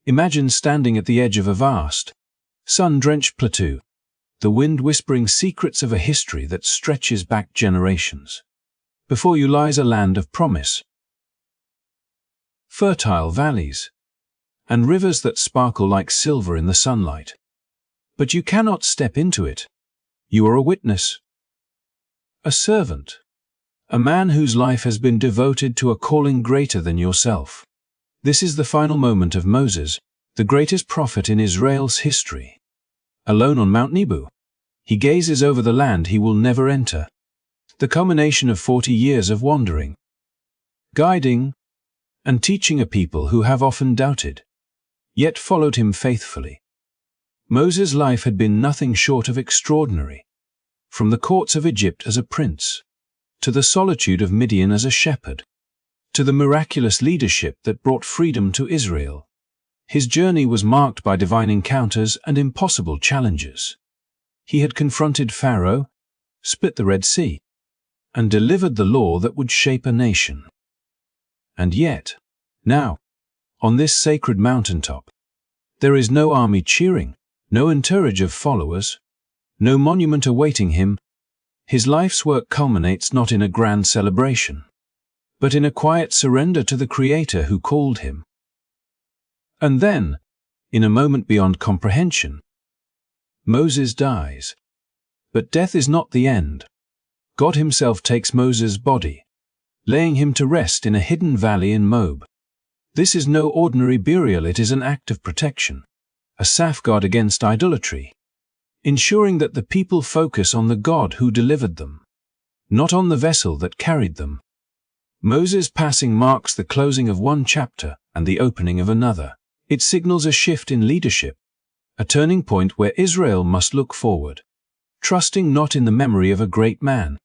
Imagine standing at the edge of a vast, sun-drenched plateau, the wind whispering secrets of a history that stretches back generations. Before you lies a land of promise, fertile valleys, and rivers that sparkle like silver in the sunlight. But you cannot step into it. You are a witness, a servant, a man whose life has been devoted to a calling greater than yourself. This is the final moment of Moses, the greatest prophet in Israel's history. Alone on Mount Nebo, he gazes over the land he will never enter, the culmination of 40 years of wandering, guiding, and teaching a people who have often doubted, yet followed him faithfully. Moses' life had been nothing short of extraordinary. From the courts of Egypt as a prince, to the solitude of Midian as a shepherd, to the miraculous leadership that brought freedom to Israel, his journey was marked by divine encounters and impossible challenges. He had confronted Pharaoh, split the Red Sea, and delivered the law that would shape a nation. And yet, now, on this sacred mountaintop, there is no army cheering, no entourage of followers, no monument awaiting him. His life's work culminates not in a grand celebration, but in a quiet surrender to the Creator who called him. And then, in a moment beyond comprehension, Moses dies. But death is not the end. God himself takes Moses' body, laying him to rest in a hidden valley in Moab. This is no ordinary burial, it is an act of protection, a safeguard against idolatry, ensuring that the people focus on the God who delivered them, not on the vessel that carried them. Moses' passing marks the closing of one chapter and the opening of another. It signals a shift in leadership, a turning point where Israel must look forward, trusting not in the memory of a great man,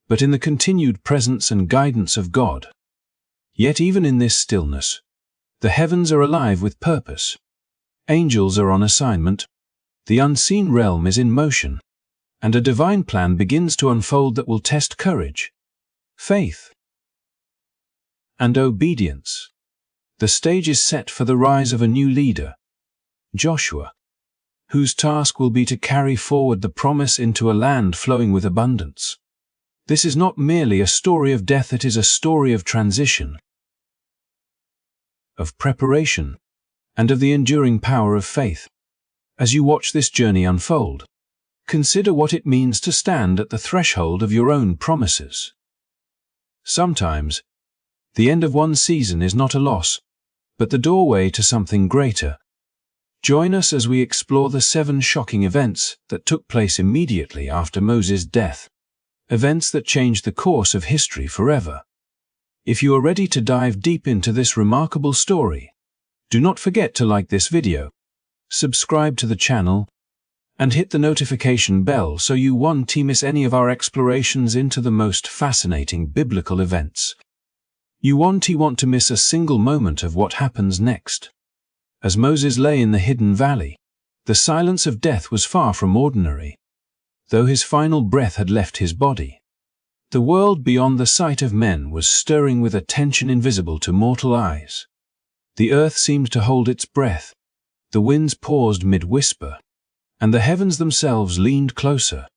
but in the continued presence and guidance of God. Yet even in this stillness, the heavens are alive with purpose. Angels are on assignment, the unseen realm is in motion, and a divine plan begins to unfold that will test courage, faith, and obedience. The stage is set for the rise of a new leader, Joshua, whose task will be to carry forward the promise into a land flowing with abundance. This is not merely a story of death, it is a story of transition, of preparation, and of the enduring power of faith. As you watch this journey unfold, consider what it means to stand at the threshold of your own promises. Sometimes, the end of one season is not a loss, but the doorway to something greater. Join us as we explore the 7 shocking events that took place immediately after Moses' death, events that changed the course of history forever. If you are ready to dive deep into this remarkable story, do not forget to like this video, subscribe to the channel, and hit the notification bell so you won't miss any of our explorations into the most fascinating biblical events. You won't want to miss a single moment of what happens next. As Moses lay in the hidden valley, the silence of death was far from ordinary. Though his final breath had left his body, the world beyond the sight of men was stirring with a tension invisible to mortal eyes. The earth seemed to hold its breath, the winds paused mid-whisper, and the heavens themselves leaned closer,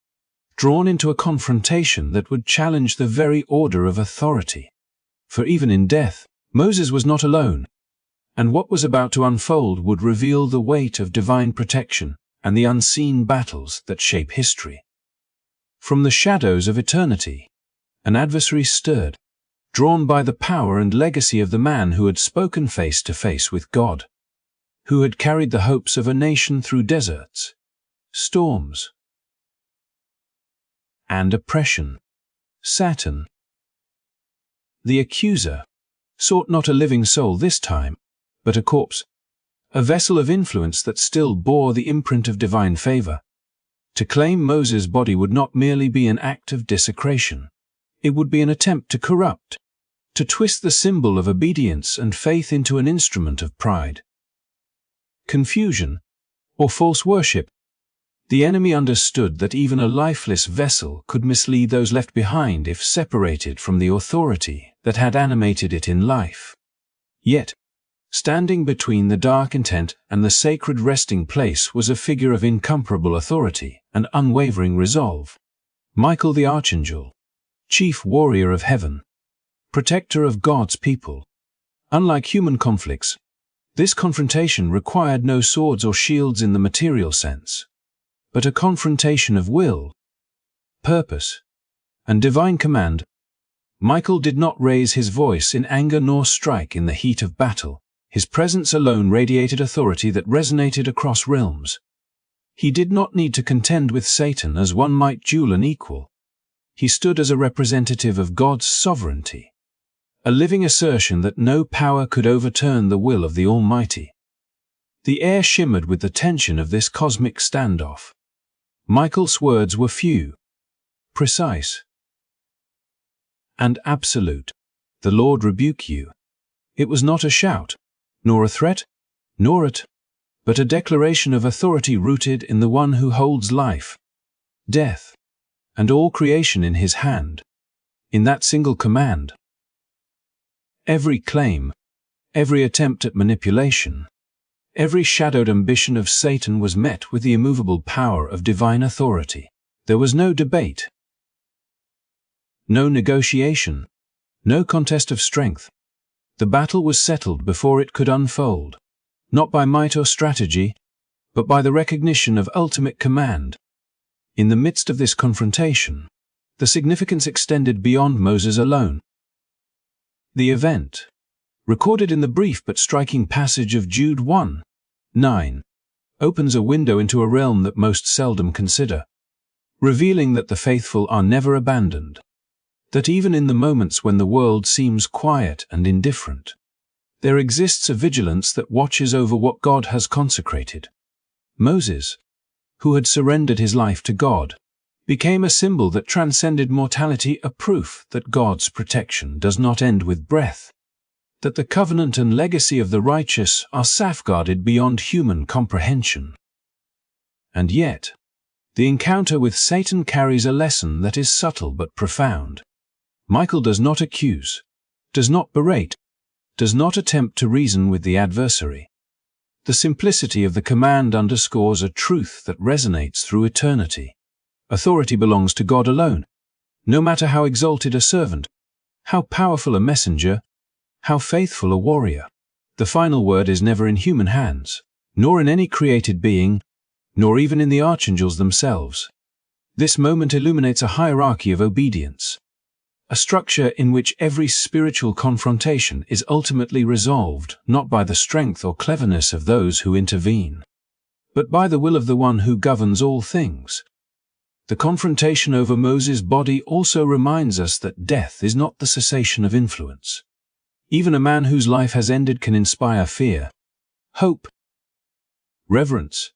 drawn into a confrontation that would challenge the very order of authority. For even in death, Moses was not alone, and what was about to unfold would reveal the weight of divine protection and the unseen battles that shape history. From the shadows of eternity, an adversary stirred, drawn by the power and legacy of the man who had spoken face to face with God, who had carried the hopes of a nation through deserts, storms, and oppression. Satan, the accuser, sought not a living soul this time, but a corpse, a vessel of influence that still bore the imprint of divine favor. To claim Moses' body would not merely be an act of desecration. It would be an attempt to corrupt, to twist the symbol of obedience and faith into an instrument of pride, confusion, or false worship. The enemy understood that even a lifeless vessel could mislead those left behind if separated from the authority that had animated it in life. Yet, Standing between the dark intent and the sacred resting place was a figure of incomparable authority and unwavering resolve. Michael the Archangel, chief warrior of heaven, protector of God's people. Unlike human conflicts, this confrontation required no swords or shields in the material sense, but a confrontation of will, purpose, and divine command. Michael did not raise his voice in anger nor strike in the heat of battle. His presence alone radiated authority that resonated across realms. He did not need to contend with Satan as one might duel an equal. He stood as a representative of God's sovereignty, a living assertion that no power could overturn the will of the Almighty. The air shimmered with the tension of this cosmic standoff. Michael's words were few, precise, and absolute. "The Lord rebuke you." It was not a shout, nor a threat, but a declaration of authority rooted in the one who holds life, death, and all creation in his hand. In that single command, every claim, every attempt at manipulation, every shadowed ambition of Satan was met with the immovable power of divine authority. There was no debate, no negotiation, no contest of strength. The battle was settled before it could unfold, not by might or strategy, but by the recognition of ultimate command. In the midst of this confrontation, the significance extended beyond Moses alone. The event, recorded in the brief but striking passage of Jude 1:9, opens a window into a realm that most seldom consider, revealing that the faithful are never abandoned, that even in the moments when the world seems quiet and indifferent, there exists a vigilance that watches over what God has consecrated. Moses, who had surrendered his life to God, became a symbol that transcended mortality, a proof that God's protection does not end with breath, that the covenant and legacy of the righteous are safeguarded beyond human comprehension. And yet, the encounter with Satan carries a lesson that is subtle but profound. Michael does not accuse, does not berate, does not attempt to reason with the adversary. The simplicity of the command underscores a truth that resonates through eternity. Authority belongs to God alone. No matter how exalted a servant, how powerful a messenger, how faithful a warrior, the final word is never in human hands, nor in any created being, nor even in the archangels themselves. This moment illuminates a hierarchy of obedience, a structure in which every spiritual confrontation is ultimately resolved not by the strength or cleverness of those who intervene, but by the will of the one who governs all things. The confrontation over Moses' body also reminds us that death is not the cessation of influence. Even a man whose life has ended can inspire fear, hope, reverence,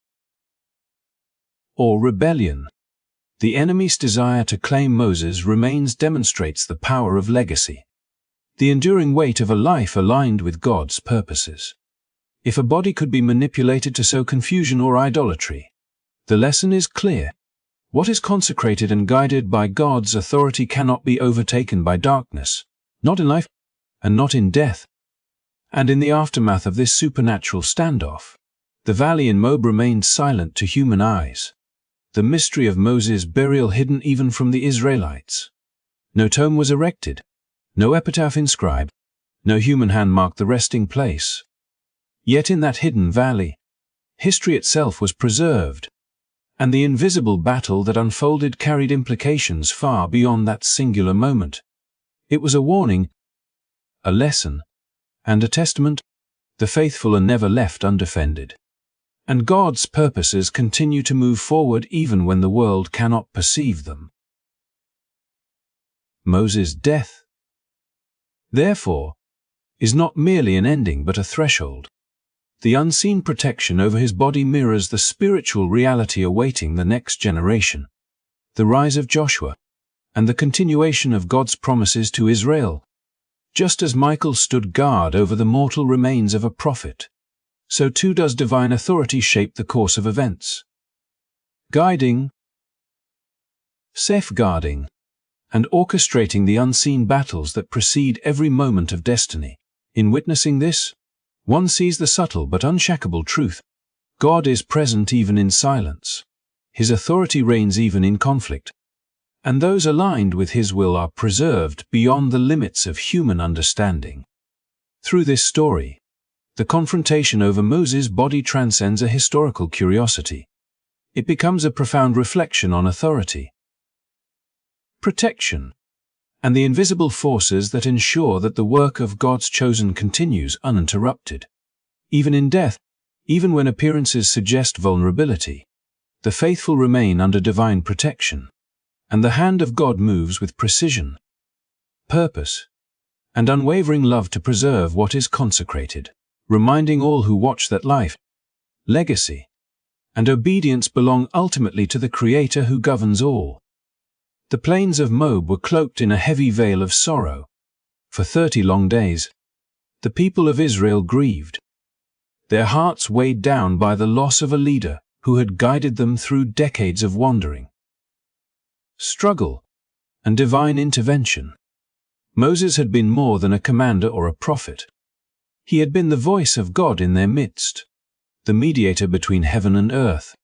or rebellion. The enemy's desire to claim Moses remains demonstrates the power of legacy, the enduring weight of a life aligned with God's purposes. If a body could be manipulated to sow confusion or idolatry, the lesson is clear. What is consecrated and guided by God's authority cannot be overtaken by darkness, not in life, and not in death. And in the aftermath of this supernatural standoff, the valley in Moab remained silent to human eyes. The mystery of Moses' burial hidden even from the Israelites. No tomb was erected, no epitaph inscribed, no human hand marked the resting place. Yet in that hidden valley, history itself was preserved, and the invisible battle that unfolded carried implications far beyond that singular moment. It was a warning, a lesson, and a testament. The faithful are never left undefended, and God's purposes continue to move forward even when the world cannot perceive them. Moses' death, therefore, is not merely an ending but a threshold. The unseen protection over his body mirrors the spiritual reality awaiting the next generation, the rise of Joshua, and the continuation of God's promises to Israel. Just as Michael stood guard over the mortal remains of a prophet, so too does divine authority shape the course of events, guiding, safeguarding, and orchestrating the unseen battles that precede every moment of destiny. In witnessing this, One sees the subtle but unshakable truth. God is present even in silence. His authority reigns even in conflict. And those aligned with His will are preserved beyond the limits of human understanding. Through this story, the confrontation over Moses' body transcends a historical curiosity. It becomes a profound reflection on authority, protection, and the invisible forces that ensure that the work of God's chosen continues uninterrupted. Even in death, even when appearances suggest vulnerability, the faithful remain under divine protection, and the hand of God moves with precision, purpose, and unwavering love to preserve what is consecrated, reminding all who watch that life, legacy, and obedience belong ultimately to the Creator who governs all. The plains of Moab were cloaked in a heavy veil of sorrow. For 30 long days, the people of Israel grieved, their hearts weighed down by the loss of a leader who had guided them through decades of wandering, struggle, and divine intervention. Moses had been more than a commander or a prophet. He had been the voice of God in their midst, the mediator between heaven and earth,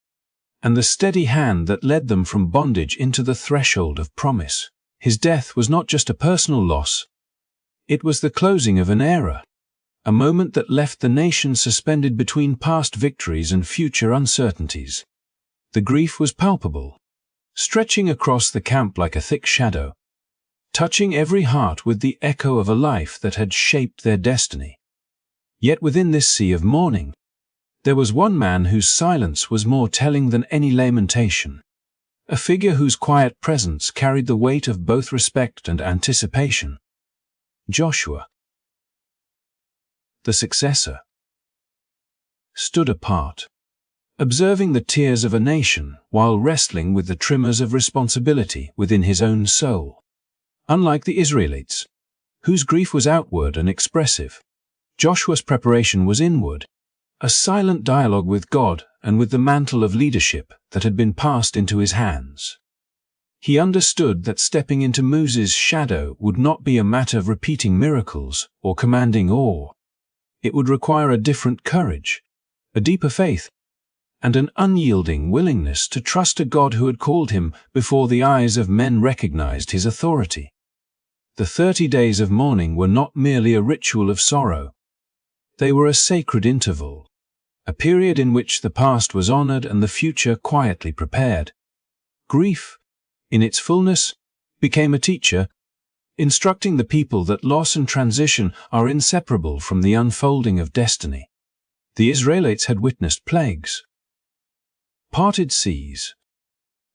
and the steady hand that led them from bondage into the threshold of promise. His death was not just a personal loss. It was the closing of an era, a moment that left the nation suspended between past victories and future uncertainties. The grief was palpable, stretching across the camp like a thick shadow, touching every heart with the echo of a life that had shaped their destiny. Yet within this sea of mourning, there was one man whose silence was more telling than any lamentation, a figure whose quiet presence carried the weight of both respect and anticipation. Joshua, the successor, stood apart, observing the tears of a nation while wrestling with the tremors of responsibility within his own soul. Unlike the Israelites, whose grief was outward and expressive, Joshua's preparation was inward, a silent dialogue with God and with the mantle of leadership that had been passed into his hands. He understood that stepping into Moses' shadow would not be a matter of repeating miracles or commanding awe. It would require a different courage, a deeper faith, and an unyielding willingness to trust a God who had called him before the eyes of men recognized his authority. The 30 days of mourning were not merely a ritual of sorrow. They were a sacred interval, a period in which the past was honored and the future quietly prepared. Grief, in its fullness, became a teacher, instructing the people that loss and transition are inseparable from the unfolding of destiny. The Israelites had witnessed plagues, parted seas,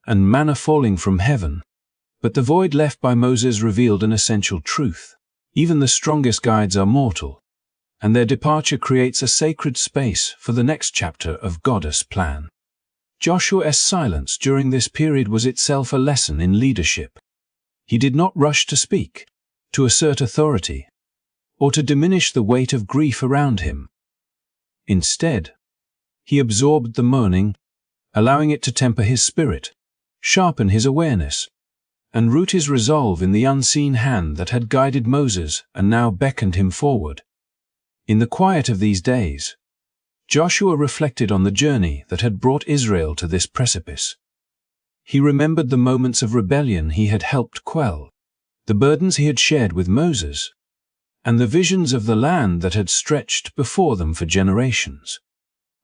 and manna falling from heaven, but the void left by Moses revealed an essential truth. Even the strongest guides are mortal, and their departure creates a sacred space for the next chapter of God's plan. Joshua's silence during this period was itself a lesson in leadership. He did not rush to speak, to assert authority, or to diminish the weight of grief around him. Instead, he absorbed the mourning, allowing it to temper his spirit, sharpen his awareness, and root his resolve in the unseen hand that had guided Moses and now beckoned him forward. In the quiet of these days, Joshua reflected on the journey that had brought Israel to this precipice. He remembered the moments of rebellion he had helped quell, the burdens he had shared with Moses, and the visions of the land that had stretched before them for generations.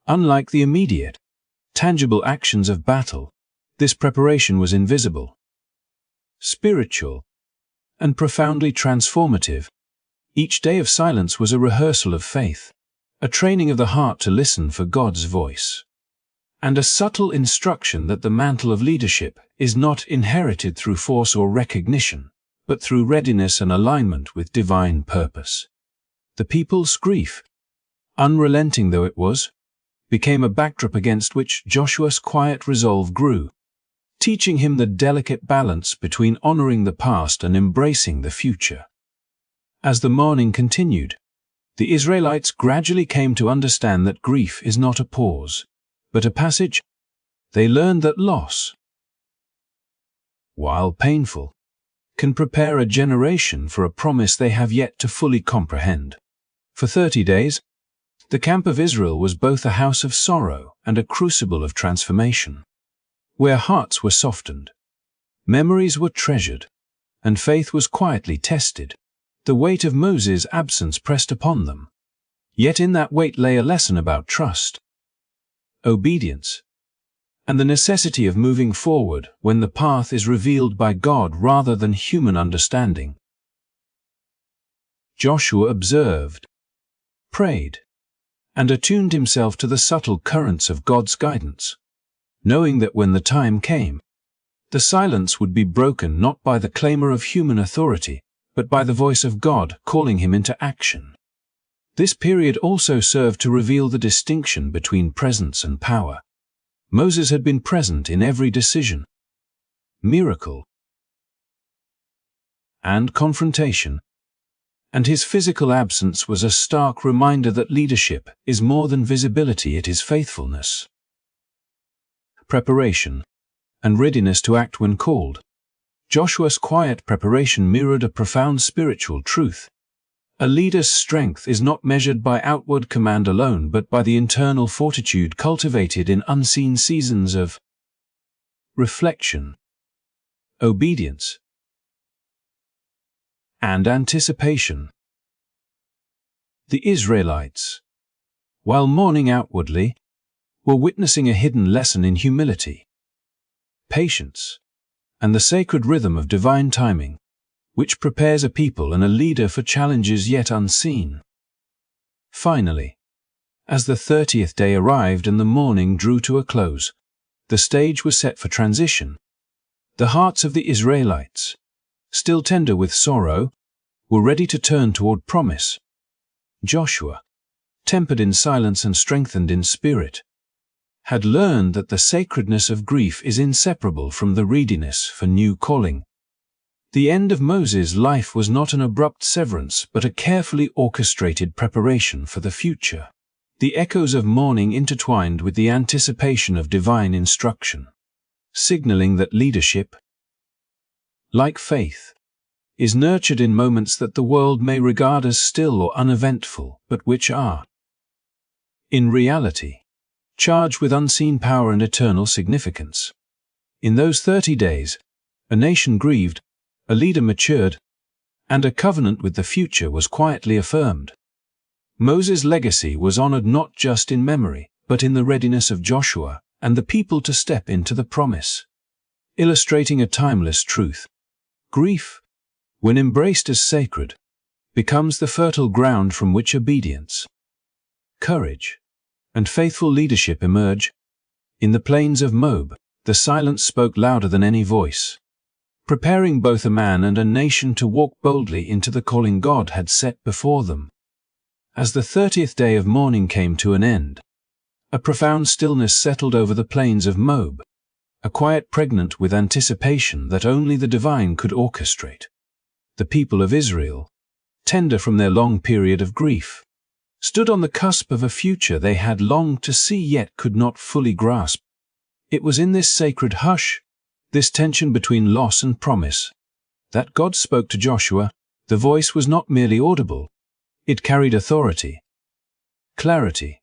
Unlike the immediate, tangible actions of battle, this preparation was invisible, spiritual, and profoundly transformative. Each day of silence was a rehearsal of faith, a training of the heart to listen for God's voice, and a subtle instruction that the mantle of leadership is not inherited through force or recognition, but through readiness and alignment with divine purpose. The people's grief, unrelenting though it was, became a backdrop against which Joshua's quiet resolve grew, teaching him the delicate balance between honoring the past and embracing the future. As the mourning continued, the Israelites gradually came to understand that grief is not a pause, but a passage. They learned that loss, while painful, can prepare a generation for a promise they have yet to fully comprehend. For 30 days, The camp of Israel was both a house of sorrow and a crucible of transformation, where hearts were softened, memories were treasured, and faith was quietly tested. The weight of Moses' absence pressed upon them. Yet in that weight lay a lesson about trust, obedience, and the necessity of moving forward when the path is revealed by God rather than human understanding. Joshua observed, prayed, and attuned himself to the subtle currents of God's guidance, knowing that when the time came, the silence would be broken not by the clamor of human authority, but by the voice of God calling him into action. This period also served to reveal the distinction between presence and power. Moses had been present in every decision, miracle, and confrontation, and his physical absence was a stark reminder that leadership is more than visibility, it is faithfulness, preparation, and readiness to act when called. Joshua's quiet preparation mirrored a profound spiritual truth. A leader's strength is not measured by outward command alone, but by the internal fortitude cultivated in unseen seasons of reflection, obedience, and anticipation. The Israelites, while mourning outwardly, were witnessing a hidden lesson in humility, patience, and the sacred rhythm of divine timing, which prepares a people and a leader for challenges yet unseen. Finally, as the 30th day arrived and the mourning drew to a close, the stage was set for transition. The hearts of the Israelites, still tender with sorrow, were ready to turn toward promise. Joshua, tempered in silence and strengthened in spirit, had learned that the sacredness of grief is inseparable from the readiness for new calling. The end of Moses' life was not an abrupt severance, but a carefully orchestrated preparation for the future. The echoes of mourning intertwined with the anticipation of divine instruction, signaling that leadership, like faith, is nurtured in moments that the world may regard as still or uneventful, but which are, in reality, charged with unseen power and eternal significance. In those 30 days, a nation grieved, a leader matured, and a covenant with the future was quietly affirmed. Moses' legacy was honored not just in memory, but in the readiness of Joshua and the people to step into the promise, illustrating a timeless truth. Grief, when embraced as sacred, becomes the fertile ground from which obedience, courage, and faithful leadership emerge. In the plains of Moab, the silence spoke louder than any voice, preparing both a man and a nation to walk boldly into the calling God had set before them. As the 30th day of mourning came to an end, a profound stillness settled over the plains of Moab, a quiet pregnant with anticipation that only the divine could orchestrate. The people of Israel, tender from their long period of grief, stood on the cusp of a future they had longed to see yet could not fully grasp. It was in this sacred hush, this tension between loss and promise, that God spoke to Joshua. The voice was not merely audible, it carried authority, clarity,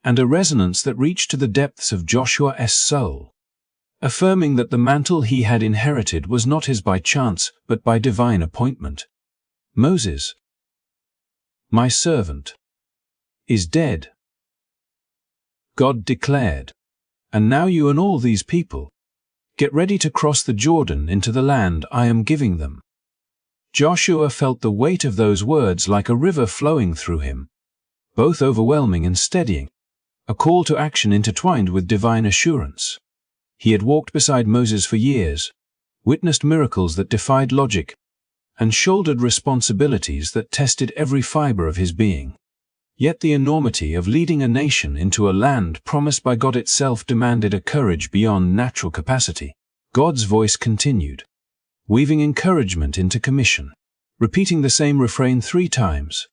and a resonance that reached to the depths of Joshua's soul, affirming that the mantle he had inherited was not his by chance, but by divine appointment. Moses, my servant, is dead, God declared, and now you and all these people, get ready to cross the Jordan into the land I am giving them. Joshua felt the weight of those words like a river flowing through him, both overwhelming and steadying, a call to action intertwined with divine assurance. He had walked beside Moses for years, witnessed miracles that defied logic, and shouldered responsibilities that tested every fiber of his being. Yet the enormity of leading a nation into a land promised by God itself demanded a courage beyond natural capacity. God's voice continued, weaving encouragement into commission, repeating the same refrain 3 times.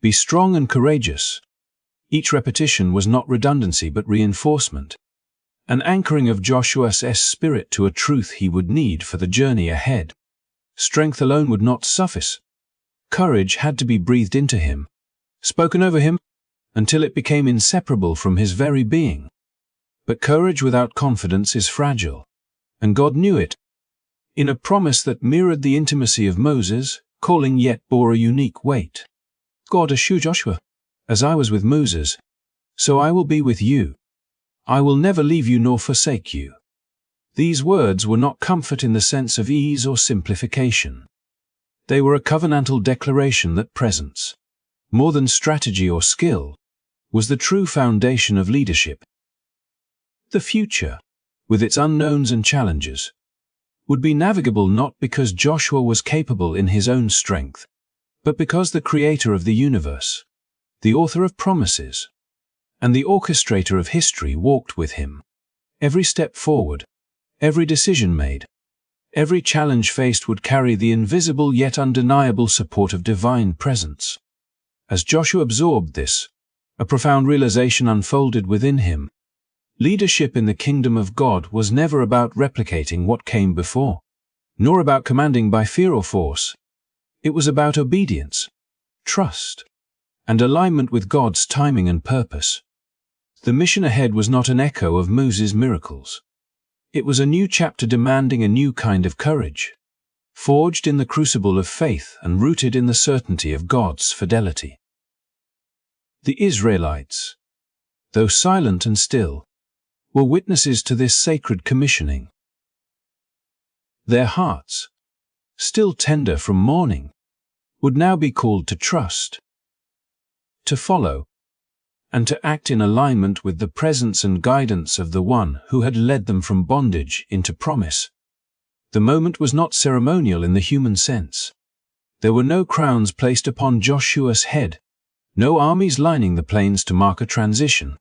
Be strong and courageous. Each repetition was not redundancy but reinforcement, an anchoring of Joshua's spirit to a truth he would need for the journey ahead. Strength alone would not suffice. Courage had to be breathed into him, spoken over him, until it became inseparable from his very being. But courage without confidence is fragile, and God knew it. In a promise that mirrored the intimacy of Moses, calling yet bore a unique weight, God assured Joshua, "As I was with Moses, so I will be with you. I will never leave you nor forsake you." These words were not comfort in the sense of ease or simplification. They were a covenantal declaration that presence, more than strategy or skill, was the true foundation of leadership. The future, with its unknowns and challenges, would be navigable not because Joshua was capable in his own strength, but because the Creator of the universe, the author of promises, and the orchestrator of history walked with him. Every step forward, every decision made, every challenge faced would carry the invisible yet undeniable support of divine presence. As Joshua absorbed this, a profound realization unfolded within him. Leadership in the kingdom of God was never about replicating what came before, nor about commanding by fear or force. It was about obedience, trust, and alignment with God's timing and purpose. The mission ahead was not an echo of Moses' miracles. It was a new chapter demanding a new kind of courage, forged in the crucible of faith and rooted in the certainty of God's fidelity. The Israelites, though silent and still, were witnesses to this sacred commissioning. Their hearts, still tender from mourning, would now be called to trust, to follow, and to act in alignment with the presence and guidance of the One who had led them from bondage into promise. The moment was not ceremonial in the human sense. There were no crowns placed upon Joshua's head, no armies lining the plains to mark a transition.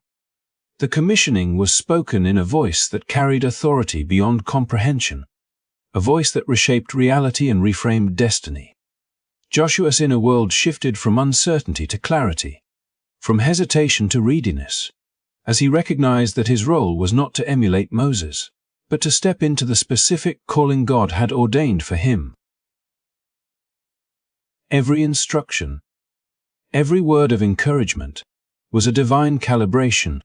The commissioning was spoken in a voice that carried authority beyond comprehension, a voice that reshaped reality and reframed destiny. Joshua's inner world shifted from uncertainty to clarity, from hesitation to readiness, as he recognized that his role was not to emulate Moses, but to step into the specific calling God had ordained for him. Every instruction, every word of encouragement, was a divine calibration,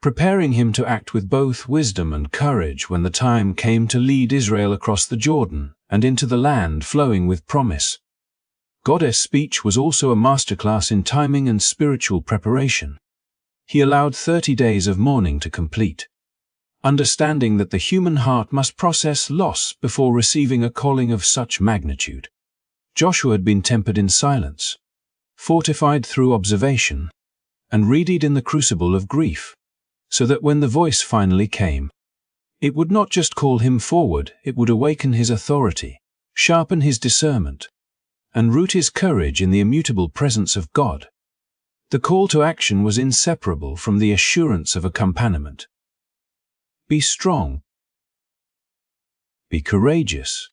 preparing him to act with both wisdom and courage when the time came to lead Israel across the Jordan and into the land flowing with promise. God's speech was also a masterclass in timing and spiritual preparation. He allowed 30 days of mourning to complete, understanding that the human heart must process loss before receiving a calling of such magnitude. Joshua had been tempered in silence, fortified through observation, and readied in the crucible of grief, so that when the voice finally came, it would not just call him forward, it would awaken his authority, sharpen his discernment, and root his courage in the immutable presence of God. The call to action was inseparable from the assurance of accompaniment. Be strong. Be courageous,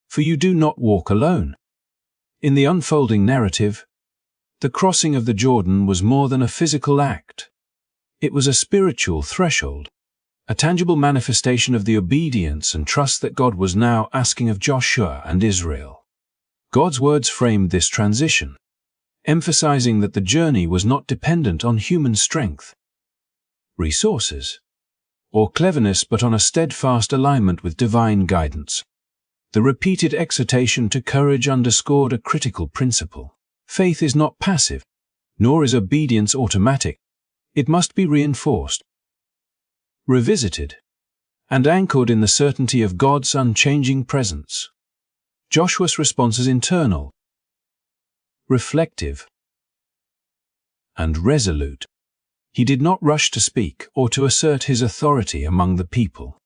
for you do not walk alone. In the unfolding narrative, the crossing of the Jordan was more than a physical act. It was a spiritual threshold, a tangible manifestation of the obedience and trust that God was now asking of Joshua and Israel. God's words framed this transition, emphasizing that the journey was not dependent on human strength, resources, or cleverness, but on a steadfast alignment with divine guidance. The repeated exhortation to courage underscored a critical principle. Faith is not passive, nor is obedience automatic. It must be reinforced, revisited, and anchored in the certainty of God's unchanging presence. Joshua's response is internal, reflective, and resolute. He did not rush to speak or to assert his authority among the people.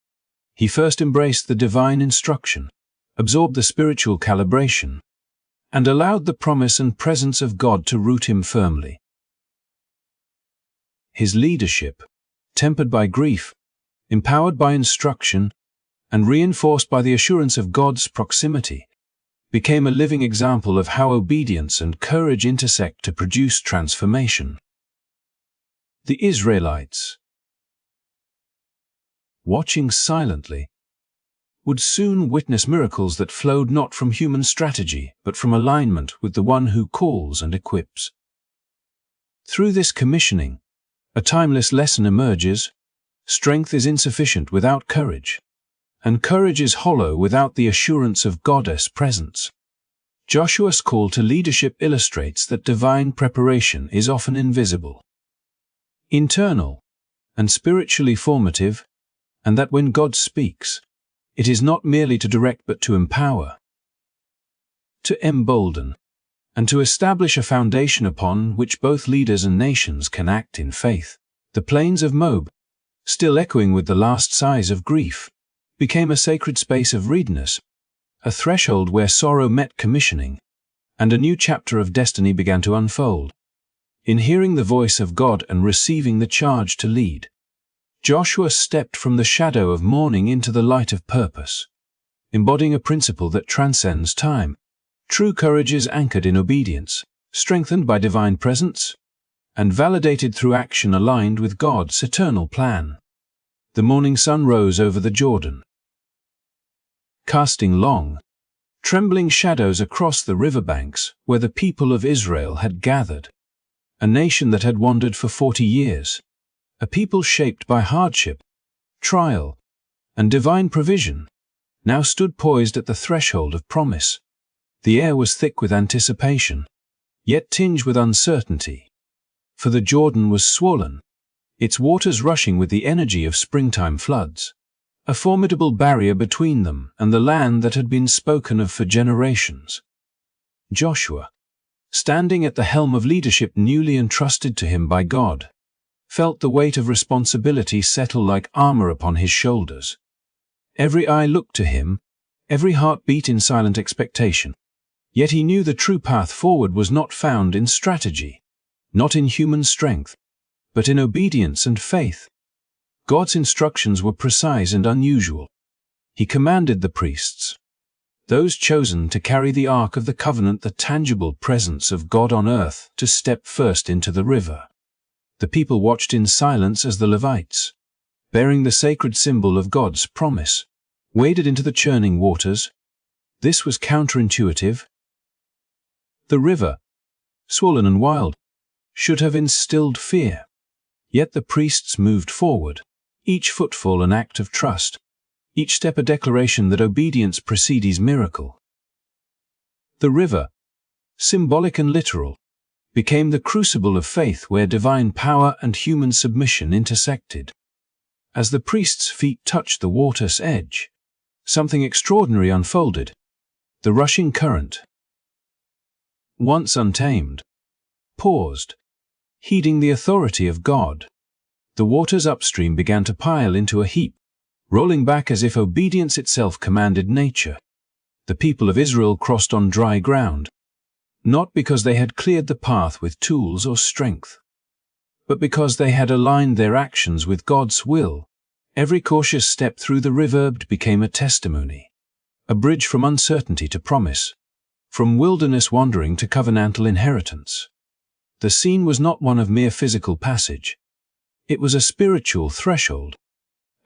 He first embraced the divine instruction, absorbed the spiritual calibration, and allowed the promise and presence of God to root him firmly. His leadership, tempered by grief, empowered by instruction, and reinforced by the assurance of God's proximity, became a living example of how obedience and courage intersect to produce transformation. The Israelites, watching silently, would soon witness miracles that flowed not from human strategy, but from alignment with the One who calls and equips. Through this commissioning, a timeless lesson emerges: strength is insufficient without courage, and courage is hollow without the assurance of God's presence. Joshua's call to leadership illustrates that divine preparation is often invisible, internal, and spiritually formative, and that when God speaks, it is not merely to direct but to empower, to embolden, and to establish a foundation upon which both leaders and nations can act in faith. The plains of Moab, still echoing with the last sighs of grief, became a sacred space of readiness, a threshold where sorrow met commissioning, and a new chapter of destiny began to unfold. In hearing the voice of God and receiving the charge to lead, Joshua stepped from the shadow of mourning into the light of purpose, embodying a principle that transcends time. True courage is anchored in obedience, strengthened by divine presence, and validated through action aligned with God's eternal plan. The morning sun rose over the Jordan, casting long, trembling shadows across the riverbanks where the people of Israel had gathered, a nation that had wandered for 40 years, a people shaped by hardship, trial, and divine provision, now stood poised at the threshold of promise. The air was thick with anticipation, yet tinged with uncertainty, for the Jordan was swollen, its waters rushing with the energy of springtime floods, a formidable barrier between them and the land that had been spoken of for generations. Joshua, standing at the helm of leadership newly entrusted to him by God, felt the weight of responsibility settle like armor upon his shoulders. Every eye looked to him, every heart beat in silent expectation. Yet he knew the true path forward was not found in strategy, not in human strength, but in obedience and faith. God's instructions were precise and unusual. He commanded the priests, those chosen to carry the Ark of the Covenant, the tangible presence of God on earth, to step first into the river. The people watched in silence as the Levites, bearing the sacred symbol of God's promise, waded into the churning waters. This was counterintuitive. The river, swollen and wild, should have instilled fear. Yet the priests moved forward, each footfall an act of trust, each step a declaration that obedience precedes miracle. The river, symbolic and literal, became the crucible of faith where divine power and human submission intersected. As the priests' feet touched the water's edge, something extraordinary unfolded. The rushing current, once untamed, paused, heeding the authority of God. The waters upstream began to pile into a heap, rolling back as if obedience itself commanded nature. The people of Israel crossed on dry ground, not because they had cleared the path with tools or strength, but because they had aligned their actions with God's will. Every cautious step through the river became a testimony, a bridge from uncertainty to promise, from wilderness wandering to covenantal inheritance. The scene was not one of mere physical passage. It was a spiritual threshold,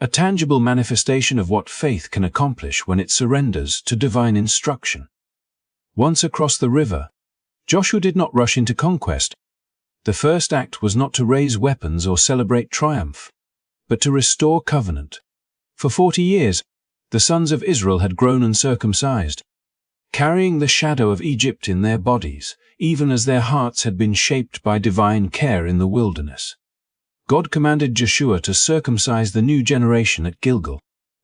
a tangible manifestation of what faith can accomplish when it surrenders to divine instruction. Once across the river, Joshua did not rush into conquest. The first act was not to raise weapons or celebrate triumph, but to restore covenant. For 40 years, the sons of Israel had grown uncircumcised, carrying the shadow of Egypt in their bodies, even as their hearts had been shaped by divine care in the wilderness. God commanded Joshua to circumcise the new generation at Gilgal,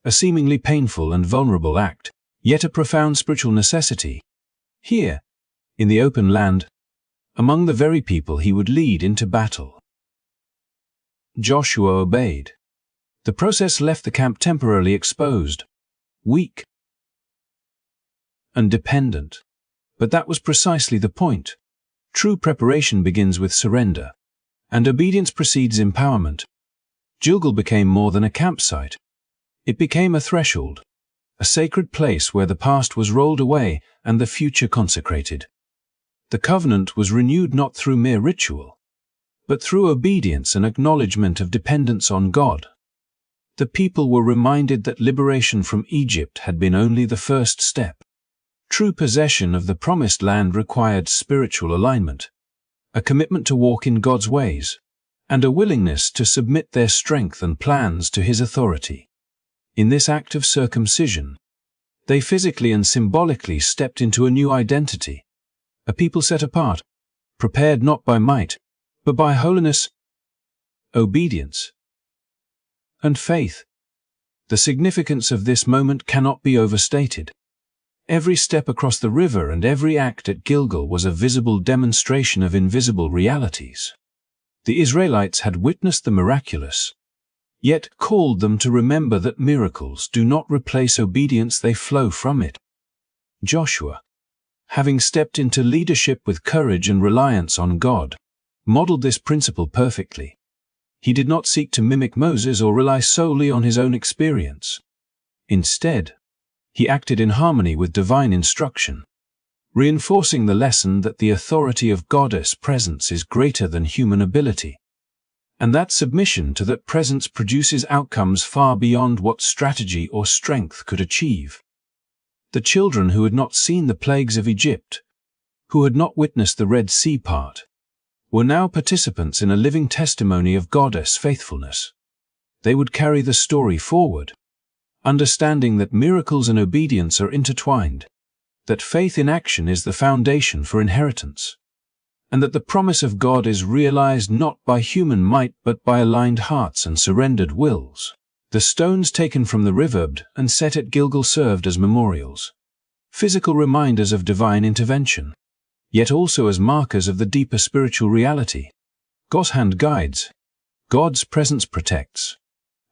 a seemingly painful and vulnerable act, yet a profound spiritual necessity. Here, in the open land, among the very people he would lead into battle. Joshua obeyed. The process left the camp temporarily exposed, weak, and dependent. But that was precisely the point. True preparation begins with surrender, and obedience precedes empowerment. Gilgal became more than a campsite. It became a threshold, a sacred place where the past was rolled away and the future consecrated. The covenant was renewed not through mere ritual, but through obedience and acknowledgement of dependence on God. The people were reminded that liberation from Egypt had been only the first step. True possession of the promised land required spiritual alignment, a commitment to walk in God's ways, and a willingness to submit their strength and plans to His authority. In this act of circumcision, they physically and symbolically stepped into a new identity, a people set apart, prepared not by might, but by holiness, obedience, and faith. The significance of this moment cannot be overstated. Every step across the river and every act at Gilgal was a visible demonstration of invisible realities. The Israelites had witnessed the miraculous, yet called them to remember that miracles do not replace obedience, they flow from it. Joshua, having stepped into leadership with courage and reliance on God, modeled this principle perfectly. He did not seek to mimic Moses or rely solely on his own experience. Instead, he acted in harmony with divine instruction, reinforcing the lesson that the authority of God's presence is greater than human ability, and that submission to that presence produces outcomes far beyond what strategy or strength could achieve. The children who had not seen the plagues of Egypt, who had not witnessed the Red Sea part, were now participants in a living testimony of God's faithfulness. They would carry the story forward, understanding that miracles and obedience are intertwined, that faith in action is the foundation for inheritance, and that the promise of God is realized not by human might but by aligned hearts and surrendered wills. The stones taken from the river and set at Gilgal served as memorials, physical reminders of divine intervention, yet also as markers of the deeper spiritual reality. God's hand guides, God's presence protects,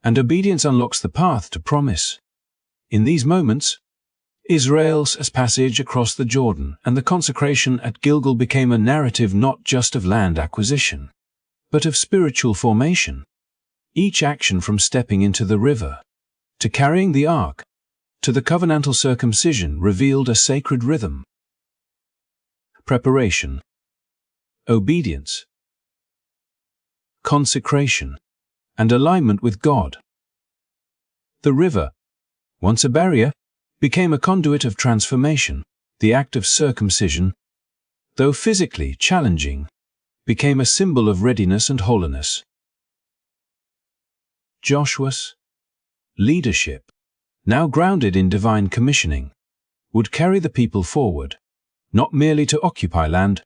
and obedience unlocks the path to promise. In these moments, Israel's passage across the Jordan and the consecration at Gilgal became a narrative not just of land acquisition, but of spiritual formation. Each action, from stepping into the river, to carrying the ark, to the covenantal circumcision, revealed a sacred rhythm. Preparation, obedience, consecration, and alignment with God. The river, once a barrier, became a conduit of transformation. The act of circumcision, though physically challenging, became a symbol of readiness and holiness. Joshua's leadership, now grounded in divine commissioning, would carry the people forward, not merely to occupy land,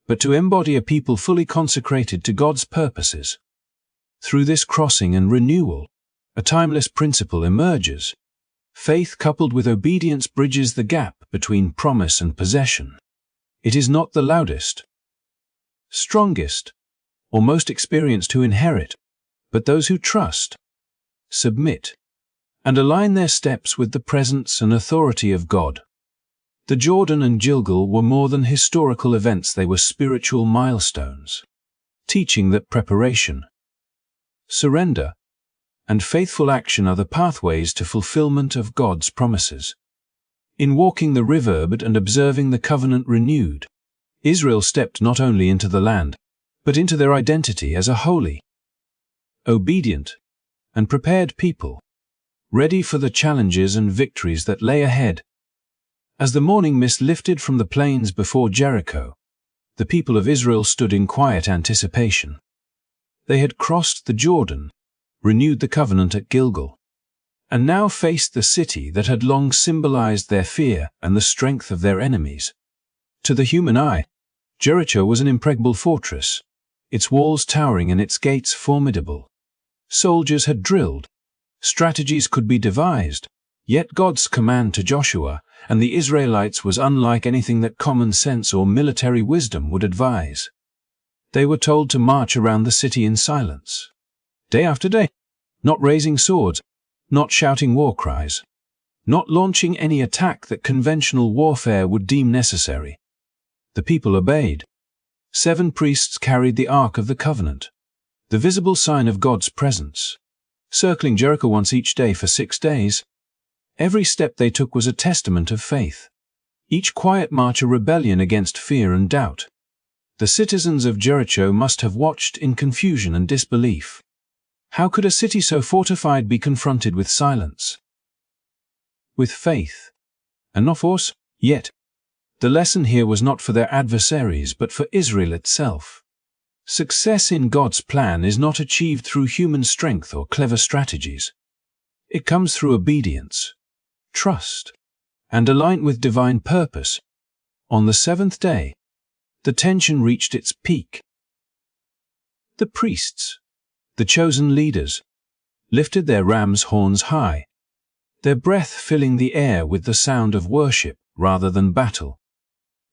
but to embody a people fully consecrated to God's purposes. Through this crossing and renewal, a timeless principle emerges. Faith coupled with obedience bridges the gap between promise and possession. It is not the loudest, strongest, or most experienced who inherit, but those who trust, submit, and align their steps with the presence and authority of God. The Jordan and Gilgal were more than historical events, they were spiritual milestones, teaching that preparation, surrender, and faithful action are the pathways to fulfillment of God's promises. In walking the river and observing the covenant renewed, Israel stepped not only into the land, but into their identity as a holy, obedient, and prepared people, ready for the challenges and victories that lay ahead. As the morning mist lifted from the plains before Jericho, the people of Israel stood in quiet anticipation. They had crossed the Jordan, renewed the covenant at Gilgal, and now faced the city that had long symbolized their fear and the strength of their enemies. To the human eye, Jericho was an impregnable fortress, its walls towering and its gates formidable. Soldiers had drilled, strategies could be devised, yet God's command to Joshua and the Israelites was unlike anything that common sense or military wisdom would advise. They were told to march around the city in silence, day after day, not raising swords, not shouting war cries, not launching any attack that conventional warfare would deem necessary. The people obeyed. 7 priests carried the Ark of the Covenant, the visible sign of God's presence, circling Jericho once each day for 6 days. Every step they took was a testament of faith, each quiet march a rebellion against fear and doubt. The citizens of Jericho must have watched in confusion and disbelief. How could a city so fortified be confronted with silence? With faith, and not force? Yet, The lesson here was not for their adversaries but for Israel itself. Success in God's plan is not achieved through human strength or clever strategies. It comes through obedience, trust, and alignment with divine purpose. On the seventh day, the tension reached its peak. The priests, the chosen leaders, lifted their ram's horns high, their breath filling the air with the sound of worship rather than battle.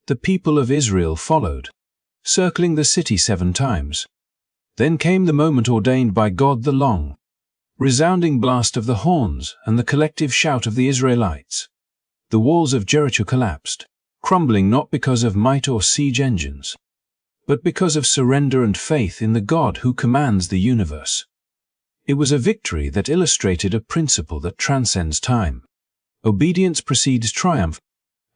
The people of Israel followed, circling the city 7 times. Then came the moment ordained by God, the long, resounding blast of the horns and the collective shout of the Israelites. The walls of Jericho collapsed, crumbling not because of might or siege engines, but because of surrender and faith in the God who commands the universe. It was a victory that illustrated a principle that transcends time. Obedience precedes triumph,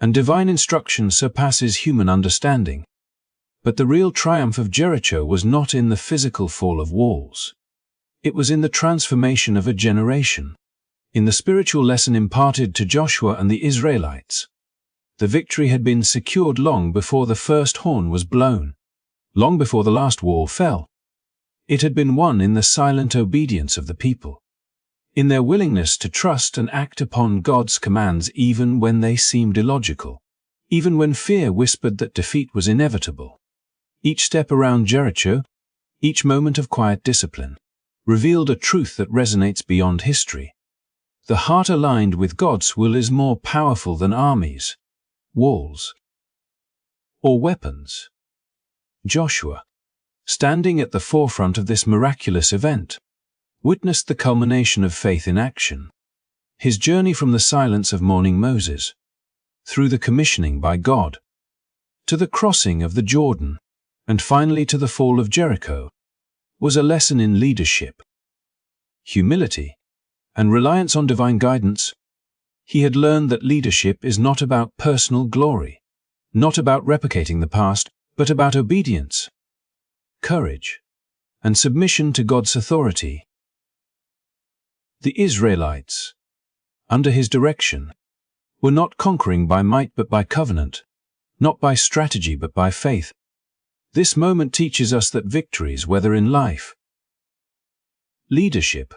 and divine instruction surpasses human understanding. But the real triumph of Jericho was not in the physical fall of walls. It was in the transformation of a generation, in the spiritual lesson imparted to Joshua and the Israelites. The victory had been secured long before the first horn was blown, long before the last wall fell. It had been won in the silent obedience of the people, in their willingness to trust and act upon God's commands even when they seemed illogical, even when fear whispered that defeat was inevitable. Each step around Jericho, each moment of quiet discipline, revealed a truth that resonates beyond history. The heart aligned with God's will is more powerful than armies, walls, or weapons. Joshua, standing at the forefront of this miraculous event, witnessed the culmination of faith in action. His journey from the silence of mourning Moses, through the commissioning by God, to the crossing of the Jordan, and finally to the fall of Jericho, was a lesson in leadership, humility, and reliance on divine guidance. He had learned that leadership is not about personal glory, not about replicating the past, but about obedience, courage, and submission to God's authority. The Israelites, under his direction, were not conquering by might but by covenant, not by strategy but by faith. This moment teaches us that victories, whether in life, leadership,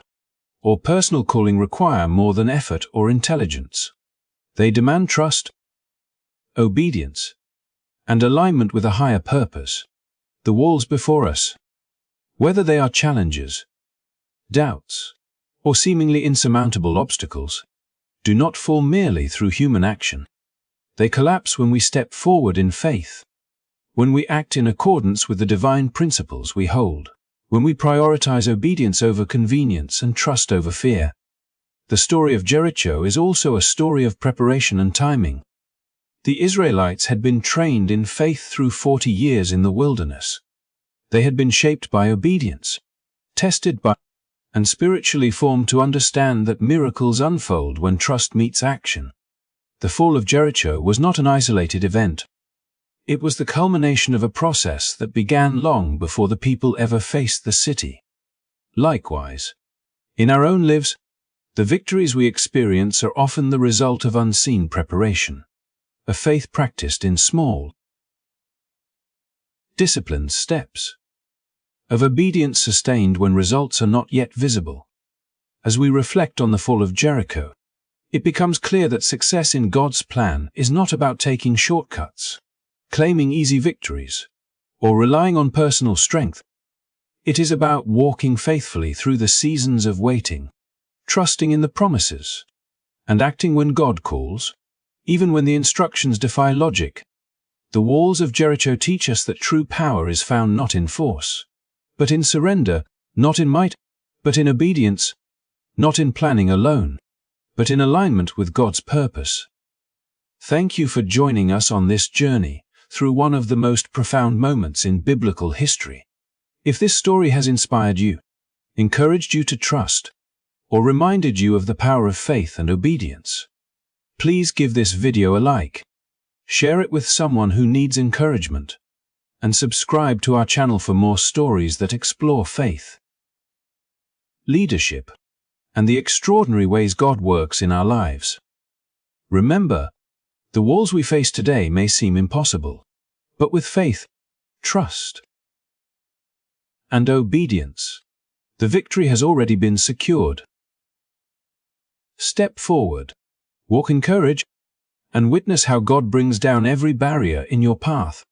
or personal calling, require more than effort or intelligence. They demand trust, obedience, and alignment with a higher purpose. The walls before us, whether they are challenges, doubts, or seemingly insurmountable obstacles, do not fall merely through human action. They collapse when we step forward in faith, when we act in accordance with the divine principles we hold, when we prioritize obedience over convenience and trust over fear. The story of Jericho is also a story of preparation and timing. The Israelites had been trained in faith through 40 years in the wilderness. They had been shaped by obedience, tested by, and spiritually formed to understand that miracles unfold when trust meets action. The fall of Jericho was not an isolated event. It was the culmination of a process that began long before the people ever faced the city. Likewise, in our own lives, the victories we experience are often the result of unseen preparation, a faith practiced in small, disciplined steps, of obedience sustained when results are not yet visible. As we reflect on the fall of Jericho, it becomes clear that success in God's plan is not about taking shortcuts, claiming easy victories, or relying on personal strength. It is about walking faithfully through the seasons of waiting, trusting in the promises, and acting when God calls, even when the instructions defy logic. The walls of Jericho teach us that true power is found not in force, but in surrender, not in might, but in obedience, not in planning alone, but in alignment with God's purpose. Thank you for joining us on this journey through one of the most profound moments in biblical history. If this story has inspired you, encouraged you to trust, or reminded you of the power of faith and obedience, please give this video a like, share it with someone who needs encouragement, and subscribe to our channel for more stories that explore faith, leadership, and the extraordinary ways God works in our lives. Remember, The walls we face today may seem impossible, but with faith, trust, and obedience, the victory has already been secured. Step forward, walk in courage, and witness how God brings down every barrier in your path.